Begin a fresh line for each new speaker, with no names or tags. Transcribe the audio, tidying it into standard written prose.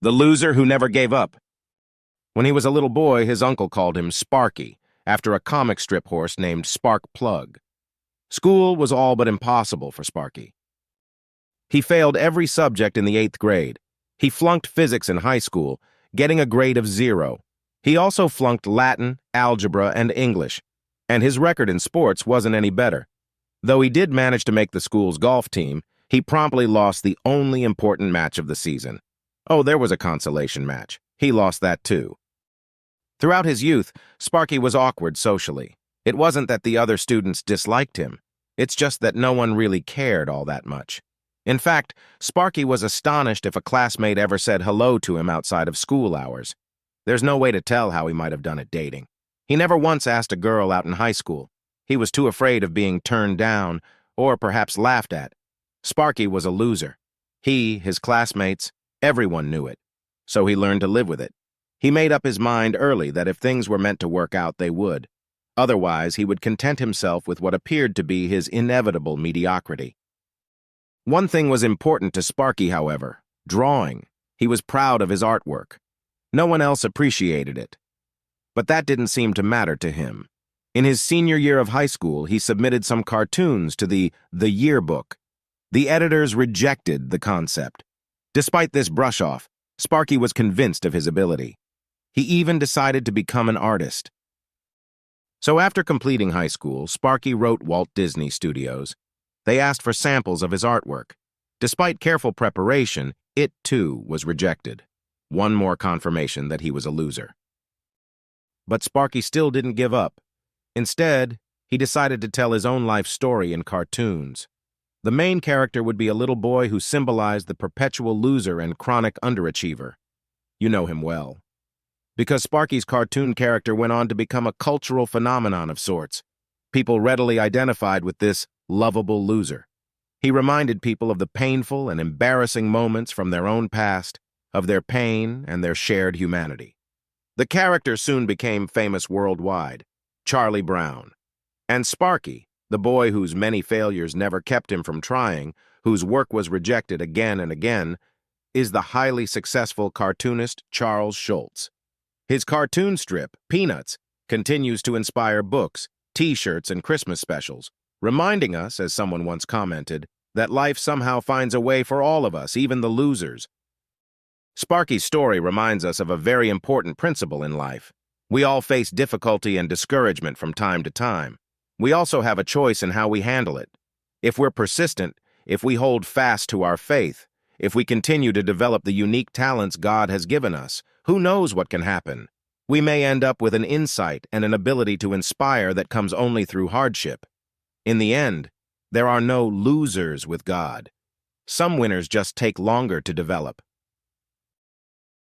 The loser who never gave up. When he was a little boy, his uncle called him Sparky, after a comic strip horse named Spark Plug. School was all but impossible for Sparky. He failed every subject in the 8th grade. He flunked physics in high school, getting a grade of 0. He also flunked Latin, algebra, and English, and his record in sports wasn't any better. Though he did manage to make the school's golf team, he promptly lost the only important match of the season. Oh, there was a consolation match. He lost that too. Throughout his youth, Sparky was awkward socially. It wasn't that the other students disliked him. It's just that no one really cared all that much. In fact, Sparky was astonished if a classmate ever said hello to him outside of school hours. There's no way to tell how he might have done it dating. He never once asked a girl out in high school. He was too afraid of being turned down, or perhaps laughed at. Sparky was a loser. He, his classmates, everyone knew it. So he learned to live with it. He made up his mind early that if things were meant to work out, they would. Otherwise, he would content himself with what appeared to be his inevitable mediocrity. One thing was important to Sparky, however: drawing. He was proud of his artwork. No one else appreciated it. But that didn't seem to matter to him. In his senior year of high school, he submitted some cartoons to the yearbook. The editors rejected the concept. Despite this brush-off, Sparky was convinced of his ability. He even decided to become an artist. So after completing high school, Sparky wrote Walt Disney Studios. They asked for samples of his artwork. Despite careful preparation, it, too, was rejected. One more confirmation that he was a loser. But Sparky still didn't give up. Instead, he decided to tell his own life story in cartoons. The main character would be a little boy who symbolized the perpetual loser and chronic underachiever. You know him well. Because Sparky's cartoon character went on to become a cultural phenomenon of sorts. People readily identified with this lovable loser. He reminded people of the painful and embarrassing moments from their own past, of their pain and their shared humanity. The character soon became famous worldwide: Charlie Brown. And Sparky, the boy whose many failures never kept him from trying, whose work was rejected again and again, is the highly successful cartoonist Charles Schulz. His cartoon strip, Peanuts, continues to inspire books, T-shirts, and Christmas specials, reminding us, as someone once commented, that life somehow finds a way for all of us, even the losers. Sparky's story reminds us of a very important principle in life. We all face difficulty and discouragement from time to time. We also have a choice in how we handle it. If we're persistent, if we hold fast to our faith, if we continue to develop the unique talents God has given us, who knows what can happen? We may end up with an insight and an ability to inspire that comes only through hardship. In the end, there are no losers with God. Some winners just take longer to develop.